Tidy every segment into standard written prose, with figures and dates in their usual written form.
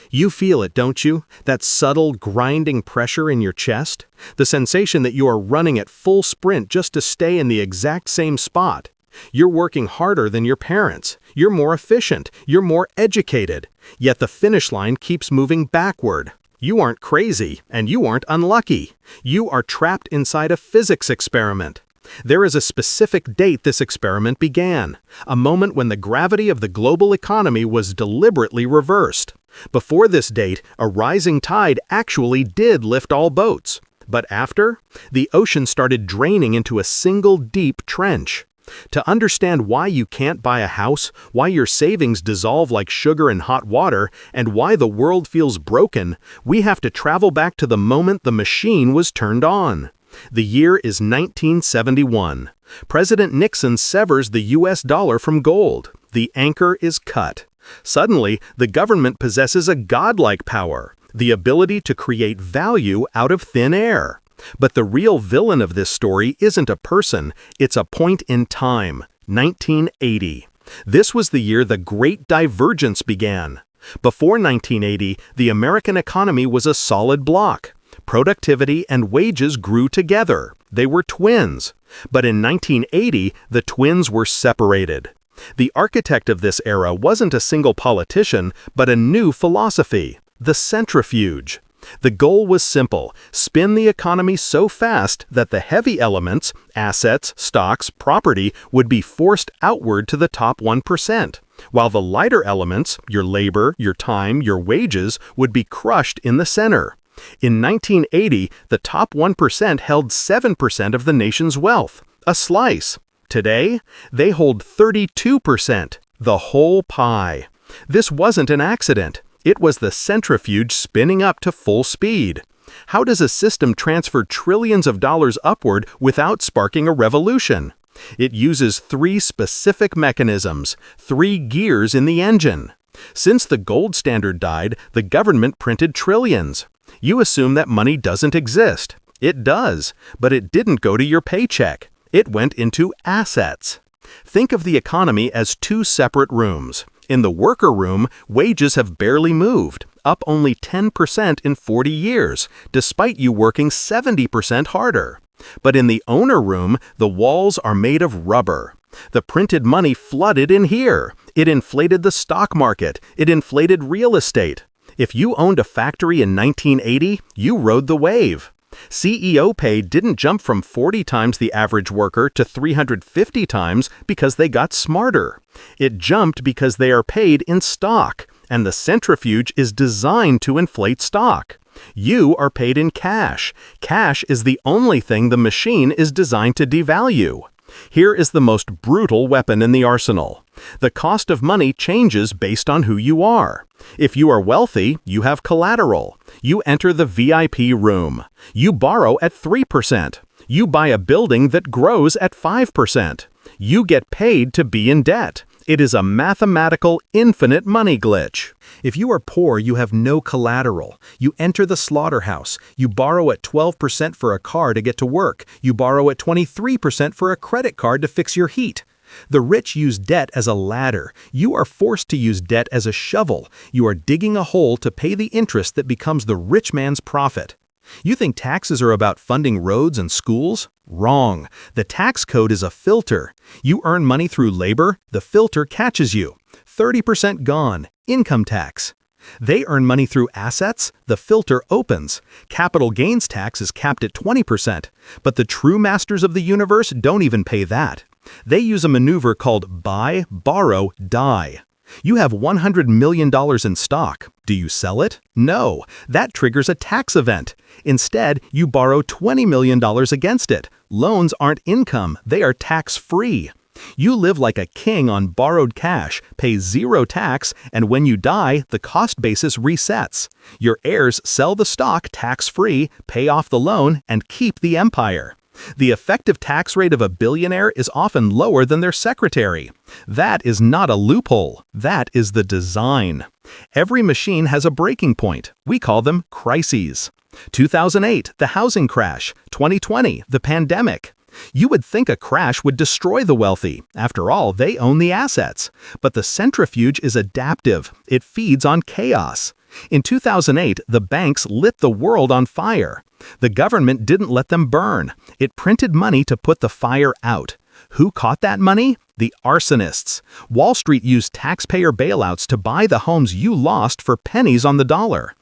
You feel it, don't you? That subtle, grinding pressure in your chest? The sensation that you are running at full sprint just to stay in the exact same spot. You're working harder than your parents. You're more efficient. You're more educated. Yet the finish line keeps moving backward. You aren't crazy, and you aren't unlucky. You are trapped inside a physics experiment. There is a specific date this experiment began, a moment when the gravity of the global economy was deliberately reversed. Before this date, a rising tide actually did lift all boats. But after, the ocean started draining into a single deep trench. To understand why you can't buy a house, why your savings dissolve like sugar in hot water, and why the world feels broken, we have to travel back to the moment the machine was turned on. The year is 1971. President Nixon severs the US dollar from gold. The anchor is cut. Suddenly, the government possesses a godlike power, the ability to create value out of thin air. But the real villain of this story isn't a person, it's a point in time, 1980. This was the year the Great Divergence began. Before 1980, the American economy was a solid block. Productivity and wages grew together. They were twins. But in 1980, the twins were separated. The architect of this era wasn't a single politician, but a new philosophy, the centrifuge. The goal was simple: spin the economy so fast that the heavy elements, assets, stocks, property, would be forced outward to the top 1%, while the lighter elements, your labor, your time, your wages, would be crushed in the center. In 1980, the top 1% held 7% of the nation's wealth, a slice. Today, they hold 32%, the whole pie. This wasn't an accident. It was the centrifuge spinning up to full speed. How does a system transfer trillions of dollars upward without sparking a revolution? It uses three specific mechanisms, three gears in the engine. Since the gold standard died, the government printed trillions. You assume that money doesn't exist. It does, but it didn't go to your paycheck. It went into assets. Think of the economy as two separate rooms. In the worker room, wages have barely moved, up only 10% in 40 years, despite you working 70% harder. But in the owner room, the walls are made of rubber. The printed money flooded in here. It inflated the stock market. It inflated real estate. If you owned a factory in 1980, you rode the wave. CEO pay didn't jump from 40 times the average worker to 350 times because they got smarter. It jumped because they are paid in stock, and the centrifuge is designed to inflate stock. You are paid in cash. Cash is the only thing the machine is designed to devalue. Here is the most brutal weapon in the arsenal. The cost of money changes based on who you are. If you are wealthy, you have collateral. You enter the VIP room. You borrow at 3%. You buy a building that grows at 5%. You get paid to be in debt. It is a mathematical, infinite money glitch. If you are poor, you have no collateral. You enter the slaughterhouse. You borrow at 12% for a car to get to work. You borrow at 23% for a credit card to fix your heat. The rich use debt as a ladder. You are forced to use debt as a shovel. You are digging a hole to pay the interest that becomes the rich man's profit. You think taxes are about funding roads and schools? Wrong. The tax code is a filter. You earn money through labor, the filter catches you. 30% gone. Income tax. They earn money through assets, the filter opens. Capital gains tax is capped at 20%, but the true masters of the universe don't even pay that. They use a maneuver called buy, borrow, die. You have $100 million in stock. Do you sell it? No. That triggers a tax event. Instead, you borrow $20 million against it. Loans aren't income. They are tax-free. You live like a king on borrowed cash, pay zero tax, and when you die, the cost basis resets. Your heirs sell the stock tax-free, pay off the loan, and keep the empire. The effective tax rate of a billionaire is often lower than their secretary. That is not a loophole. That is the design. Every machine has a breaking point. We call them crises. 2008, the housing crash. 2020, the pandemic. You would think a crash would destroy the wealthy. After all, they own the assets. But the centrifuge is adaptive. It feeds on chaos. In 2008, the banks lit the world on fire. The government didn't let them burn. It printed money to put the fire out. Who caught that money? The arsonists. Wall Street used taxpayer bailouts to buy the homes you lost for pennies on the dollar.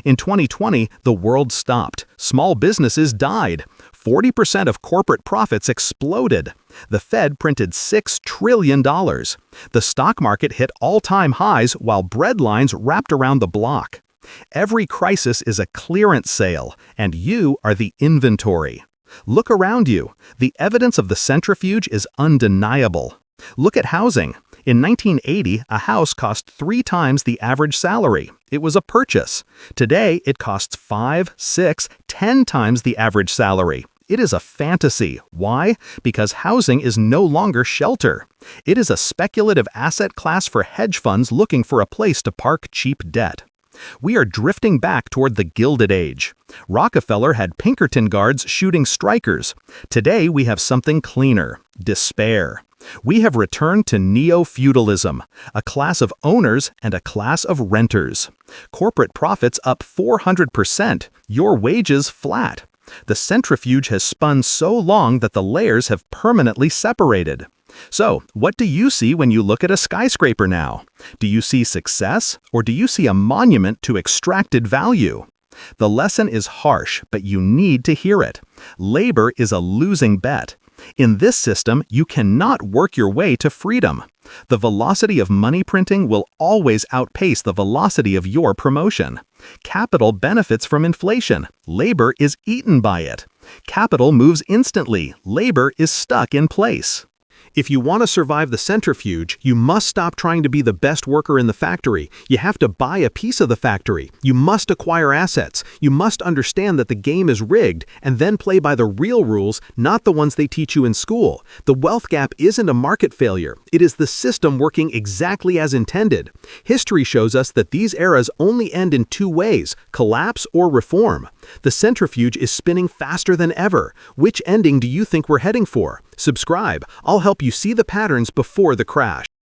In 2020, the world stopped. Small businesses died. 40% of corporate profits exploded. The Fed printed $6 trillion. The stock market hit all-time highs while breadlines wrapped around the block. Every crisis is a clearance sale, and you are the inventory. Look around you. The evidence of the centrifuge is undeniable. Look at housing. In 1980, a house cost 3 times the average salary. It was a purchase. Today, it costs 5, 6, 10 times the average salary. It is a fantasy. Why? Because housing is no longer shelter. It is a speculative asset class for hedge funds looking for a place to park cheap debt. We are drifting back toward the Gilded Age. Rockefeller had Pinkerton guards shooting strikers. Today, we have something cleaner: despair. We have returned to neo-feudalism, a class of owners and a class of renters. Corporate profits up 400%, your wages flat. The centrifuge has spun so long that the layers have permanently separated. So, what do you see when you look at a skyscraper now? Do you see success, or do you see a monument to extracted value? The lesson is harsh, but you need to hear it. Labor is a losing bet. In this system, you cannot work your way to freedom. The velocity of money printing will always outpace the velocity of your promotion. Capital benefits from inflation. Labor is eaten by it. Capital moves instantly. Labor is stuck in place. If you want to survive the centrifuge, you must stop trying to be the best worker in the factory. You have to buy a piece of the factory. You must acquire assets. You must understand that the game is rigged and then play by the real rules, not the ones they teach you in school. The wealth gap isn't a market failure. It is the system working exactly as intended. History shows us that these eras only end in 2 ways: collapse or reform. The centrifuge is spinning faster than ever. Which ending do you think we're heading for? Subscribe. I'll help you see the patterns before the crash.